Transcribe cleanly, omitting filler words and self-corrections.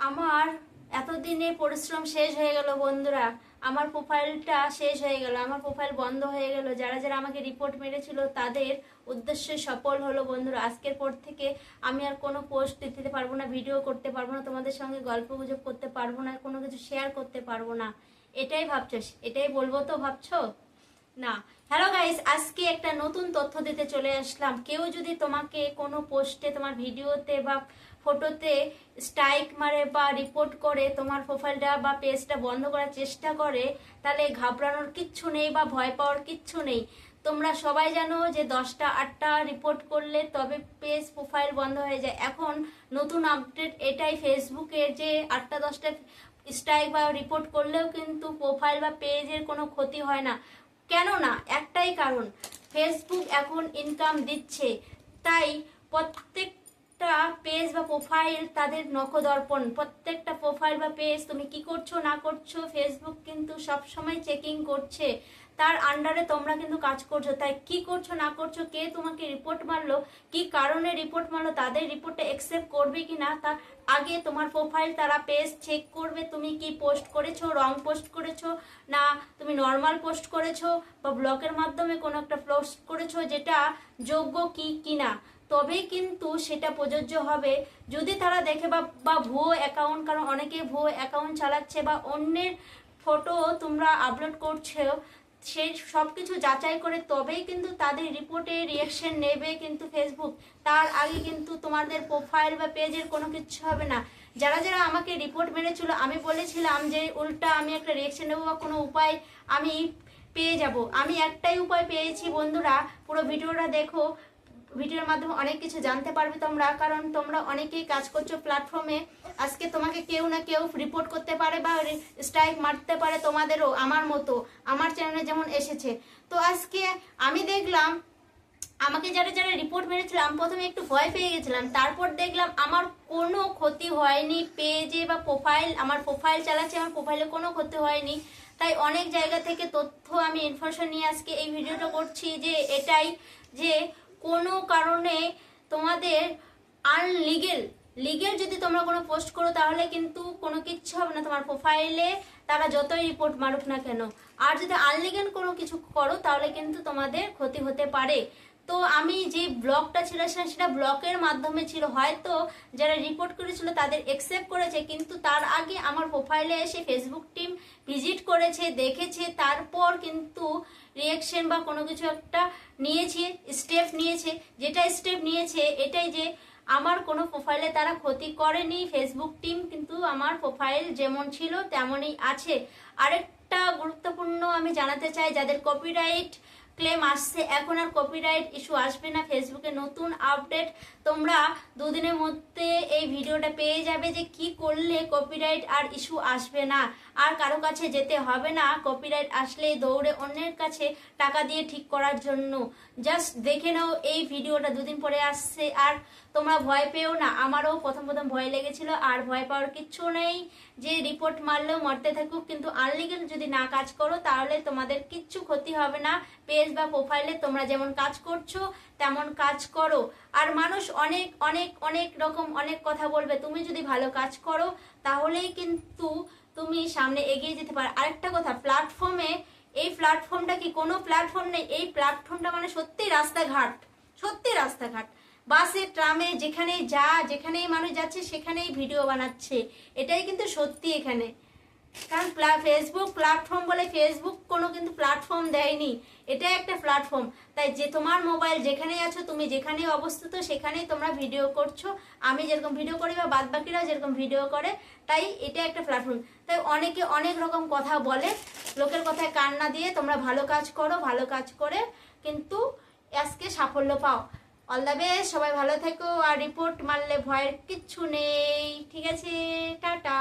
আমার এতদিনে পরিশ্রম শেষ হয়ে গেল বন্ধুরা। আমার প্রোফাইলটা শেষ হয়ে গেল, আমার প্রোফাইল বন্ধ হয়ে গেল। যারা যারা আমাকে রিপোর্ট মেরেছিল তাদের উদ্দেশ্য সফল হলো বন্ধুরা। আজকের পর থেকে আমি আর কোনো পোস্ট দিতে পারবো না, ভিডিও করতে পারবো না, তোমাদের সঙ্গে গল্প গুজব করতে পারবো না, কোনো কিছু শেয়ার করতে পারবো না। এটাই ভাবছো? এটাই বলবো তো ভাবছো না? হ্যালো গাইস, আজকে একটা নতুন তথ্য দিতে চলে আসলাম। কেউ যদি তোমাকে কোনো পোস্টে, তোমার ভিডিওতে বা ফটোতে স্ট্রাইক মারে বা রিপোর্ট করে তোমার প্রোফাইলটা বা পেজটা বন্ধ করার চেষ্টা করে, তাহলে ঘাবড়ানোর কিচ্ছু নেই বা ভয় পাওয়ার কিচ্ছু নেই। তোমরা সবাই জানো যে 10টা 8টা রিপোর্ট করলে তবে পেজ প্রোফাইল বন্ধ হয়ে যায়। এখন নতুন আপডেট এটাই, ফেসবুকের যে 8টা 10টা স্ট্রাইক বা রিপোর্ট করলেও কিন্তু প্রোফাইল বা পেজের কোনো ক্ষতি হয় না। কেন না? একটাই কারণ, ফেসবুক এখন ইনকাম দিচ্ছে। তাই প্রত্যেকটা পেজ বা প্রোফাইল তাদের নখদর্পণ। প্রত্যেকটা প্রোফাইল বা পেজ তুমি কি করছো না করছো ফেসবুক কিন্তু সব সময় চেকিং করছে। তার আন্ডারে তোমরা কিন্তু কাজ করছো। তাই কি করছো না করছো, কে তোমাকে রিপোর্ট মারলো, কি কারণে রিপোর্ট মারলো, তাদের রিপোর্টে অ্যাকসেপ্ট করবে কি না, তা আগে তোমার প্রোফাইল তারা পেজ চেক করবে। তুমি কি পোস্ট করেছো, রং পোস্ট করেছো না তুমি নর্মাল পোস্ট করেছো বা ব্লকের মাধ্যমে কোনো একটা পোস্ট করেছো যেটা যোগ্য কি কিনা, তবেই কিন্তু সেটা প্রযোজ্য হবে। যদি তারা দেখে বা ভুয়ো অ্যাকাউন্ট, কারণ অনেকে ভুয়ো অ্যাকাউন্ট চালাচ্ছে বা অন্যের ফটো তোমরা আপলোড করছো, সেই সব কিছু যাচাই করে তবেই কিন্তু তাদের রিপোর্টে রিয়াকশন নেবে কিন্তু ফেসবুক। তার আগে কিন্তু তোমাদের প্রোফাইল বা পেজের কোনো কিছু হবে না। যারা যারা আমাকে রিপোর্ট মেরেছিল, আমি বলেছিলাম যে উল্টা আমি একটা রিয়াকশন নেবো বা কোনো উপায় আমি পেয়ে যাব। আমি একটাই উপায় পেয়েছি বন্ধুরা, পুরো ভিডিওটা দেখো। ভিডিওর মাধ্যমে অনেক কিছু জানতে পারবে তোমরা, কারণ তোমরা অনেকেই কাজ করছো প্ল্যাটফর্মে। আজকে তোমাকে কেউ না কেউ রিপোর্ট করতে পারে বা স্ট্রাইক মারতে পারে, তোমাদেরও আমার মতো, আমার চ্যানেলে যেমন এসেছে। তো আজকে আমি দেখলাম আমাকে যারা যারা রিপোর্ট মেরেছিল, আমি প্রথমে একটু ভয় পেয়ে গেছিলাম, তারপর দেখলাম আমার কোনো ক্ষতি হয়নি পেজে বা প্রোফাইল, আমার প্রোফাইল চালাচ্ছে, আমার প্রোফাইলে কোনো ক্ষতি হয়নি। তাই অনেক জায়গা থেকে তথ্য আমি ইনফরমেশন নিয়ে আজকে এই ভিডিওটা করছি, যে এটাই যে কোনো কারণে তোমাদের আনলিগেল লিগেল যদি তোমরা কোনো পোস্ট করো তাহলে কিন্তু কোনো কিচ্ছু হবে না তোমার প্রোফাইলে, তারা যতই রিপোর্ট মারুক না কেন। আর যদি আনলিগেল কোনো কিছু করো তাহলে কিন্তু তোমাদের ক্ষতি হতে পারে। তো আমি যে ব্লগটা ছিল সেটা ব্লকের মাধ্যমে ছিল, হয়তো যারা রিপোর্ট করেছিল তাদের অ্যাকসেপ্ট করেছে, কিন্তু তার আগে আমার প্রোফাইলে এসে ফেসবুক টিম ভিজিট করেছে, দেখেছে, তারপর কিন্তু রিয়াকশন বা কোনো কিছু একটা নিয়েছে, স্টেপ নিয়েছে। যেটা স্টেপ নিয়েছে এটাই যে আমার কোনো প্রোফাইলে তারা ক্ষতি করেনি। ফেসবুক টিম কিন্তু আমার প্রোফাইল যেমন ছিল তেমনই আছে। আরেকটা গুরুত্বপূর্ণ আমি জানাতে চাই, যাদের কপিরাইট ক্লেম আসছে, এখন আর কপিরাইট ইস্যু আসবে না। ফেসবুকে নতুন আপডেট, তোমরা দুদিনের মধ্যে এই ভিডিওটা পেয়ে যাবে যে কি করলে কপিরাইট আর ইস্যু আসবে না। আর কারো কাছে যেতে হবে না কপিরাইট আসলেই দৌড়ে অন্যের কাছে টাকা দিয়ে ঠিক করার জন্য। জাস্ট দেখে নাও, এই ভিডিওটা দুদিন পরে আসছে। আর তোমরা ভয় পেও না, আমারও প্রথম প্রথম ভয় লেগেছিল, আর ভয় পাওয়ার কিচ্ছু নেই। যে রিপোর্ট মারলেও মরতে থাকুক, কিন্তু আনলিগেল যদি না কাজ করো তাহলে তোমাদের কিচ্ছু ক্ষতি হবে না। পেজ বা প্রোফাইলে তোমরা যেমন কাজ করছো তেমন কাজ করো। আর মানুষ অনেক অনেক অনেক রকম অনেক কথা বলবে, তুমি যদি ভালো কাজ করো তাহলেই কিন্তু তুমি সামনে এগিয়ে যেতে পারো। আরেকটা কথা, প্ল্যাটফর্মে, এই প্ল্যাটফর্মটা কি কোনো প্ল্যাটফর্ম নেই, এই প্ল্যাটফর্মটা মানে সত্যি রাস্তাঘাট, সত্যি রাস্তাঘাট। বাসে ট্রামে যেখানেই যেখানেই মানুষ যাচ্ছে সেখানেই ভিডিও বানাচ্ছে, এটাই কিন্তু সত্যি এখানে। কারণ ফেসবুক প্ল্যাটফর্ম বলে ফেসবুক কোনো কিন্তু প্ল্যাটফর্ম দেয়নি, এটাই একটা প্ল্যাটফর্ম। তাই যে তোমার মোবাইল যেখানেই আছো, তুমি যেখানেই অবস্থিত সেখানেই তোমরা ভিডিও করছো। আমি যেরকম ভিডিও করি বা বাদ বাকিরা যেরকম ভিডিও করে, তাই এটা একটা প্ল্যাটফর্ম। তাই অনেকে অনেক রকম কথা বলে, লোকের কথায় কান না দিয়ে তোমরা ভালো কাজ করো, ভালো কাজ করে কিন্তু আজকে সাফল্য পাও। অল দ্য বেস্ট, সবাই ভালো থেকো। আর রিপোর্ট মারলে ভয়ের কিচ্ছু নেই, ঠিক আছে? টাটা।